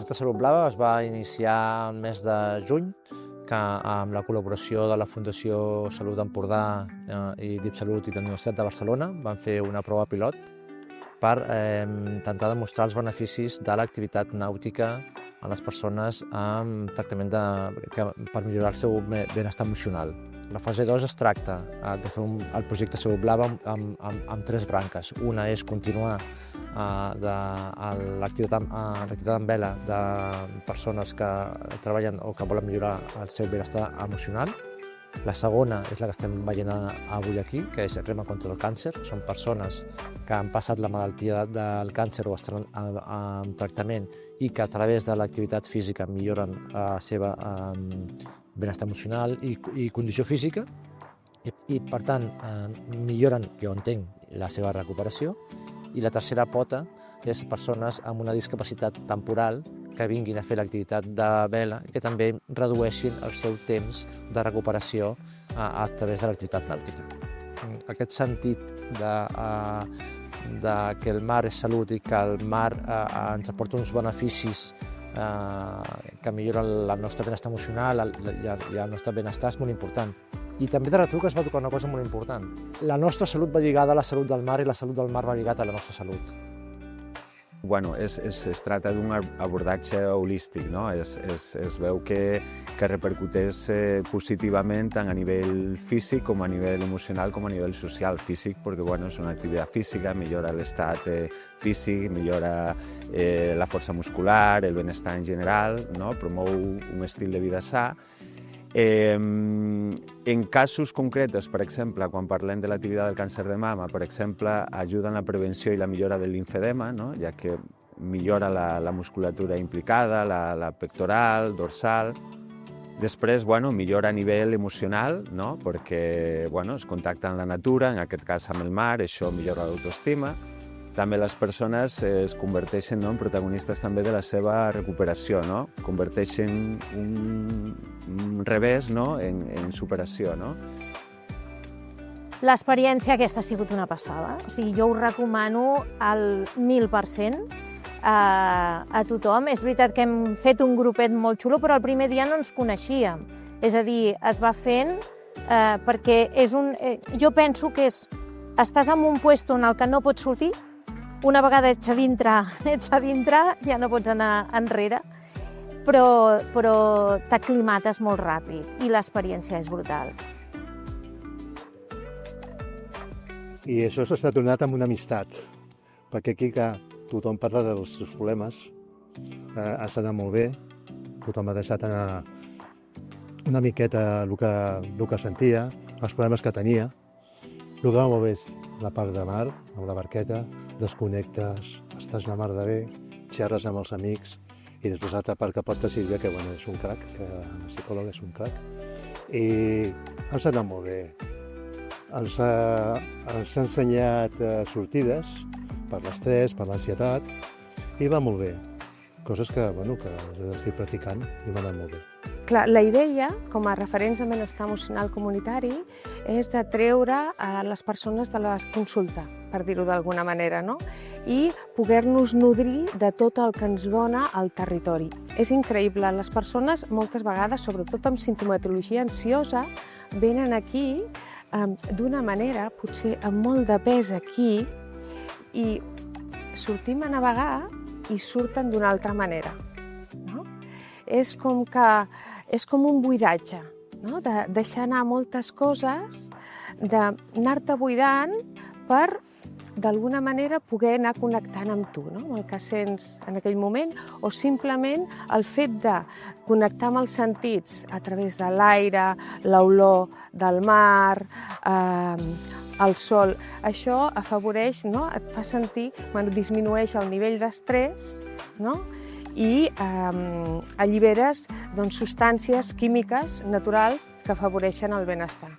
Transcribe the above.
projecte Salut Blava es va iniciar el mes de juny, amb la col·laboració de la Fundació Salut Empordà i DeepSalut i de la Universitat de Barcelona. Van fer una prova pilot per intentar demostrar els beneficis de l'activitat nàutica a les persones amb tractament per millorar el seu benestar emocional. La fase 2 es tracta de fer el projecte Salut Blava amb 3 branques. Una és continuar l'activitat en vela de persones que treballen o que volen millorar el seu benestar emocional. La segona és la que estem veient avui aquí, que és Rema contra el càncer. Són persones que han passat la malaltia del càncer o estan en tractament i que a través de l'activitat física milloren la seva benestar emocional i condició física i per tant milloren, jo entenc, la seva recuperació. I la tercera pota és persones amb una discapacitat temporal que vinguin a fer l'activitat de vela i que també redueixin el seu temps de recuperació a través de l'activitat nàutica. Aquest sentit de que el mar és salut i que el mar ens aporta uns beneficis que milloren el nostre benestar emocional i el nostre benestar és molt important. I també de retruc es va tocar una cosa molt important. La nostra salut va lligada a la salut del mar i la salut del mar va lligada a la nostra salut. Bueno, es tracta d'un abordatge holístic, no? Es veu que repercuteix positivament tant a nivell físic com a nivell emocional com a nivell social. Físic perquè bueno, és una activitat física, millora l'estat físic, millora la força muscular, el benestar en general, no? Promou un estil de vida sa. En casos concrets, per exemple, quan parlem de l'activitat del càncer de mama, per exemple, ajuda en la prevenció i la millora de l'infedema, no? Ja que millora la musculatura implicada, la pectoral, dorsal. Després, bueno, millora a nivell emocional, no? Perquè bueno, es contacta amb la natura, en aquest cas amb el mar, això millora l'autoestima. També les persones es converteixen en protagonistes també de la seva recuperació, no? Converteixen un revés en superació. L'experiència aquesta ha sigut una passada. O sigui, jo ho recomano al 1000% a tothom. És veritat que hem fet un grupet molt xulo, però el primer dia no ens coneixíem. És a dir, es va fent perquè jo penso que estàs en un lloc en el que no pots sortir. Una vegada ets a dintre, ja no pots anar enrere, però t'aclimates molt ràpid i l'experiència és brutal. I això s'ha tornat amb una amistat, perquè aquí tothom parla dels seus problemes, has anat molt bé, tothom ha deixat anar una miqueta el que sentia, els problemes que tenia. El que va molt bé és la part de mar, amb la barqueta, desconnectes, estàs una mar de bé, xerres amb els amics i després l'altra part que porta Sílvia, que bueno, és un crac, que la psicòloga és un crac. I ens ha anat molt bé. Ens ha ensenyat sortides per l'estrès, per l'ansietat, i va molt bé. Coses que estic practicant i m'ha anat molt bé. Clar, la idea, com a referents en benestar emocional comunitari, és de treure a les persones de la consulta, per dir-ho d'alguna manera, no? I poder-nos nodrir de tot el que ens dona el territori. És increïble, les persones moltes vegades, sobretot amb sintomatologia ansiosa, venen aquí d'una manera, potser amb molt de pes aquí, i sortim a navegar i surten d'una altra manera. No? És com un buidatge, no? De deixar anar moltes coses, d'anar-te buidant per, d'alguna manera, poder anar connectant amb tu, no? Amb el que sents en aquell moment, o simplement el fet de connectar amb els sentits a través de l'aire, l'olor del mar, el sol. Això afavoreix, no? Et fa sentir, disminueix el nivell d'estrès, no? I alliberes substàncies químiques naturals que afavoreixen el benestar.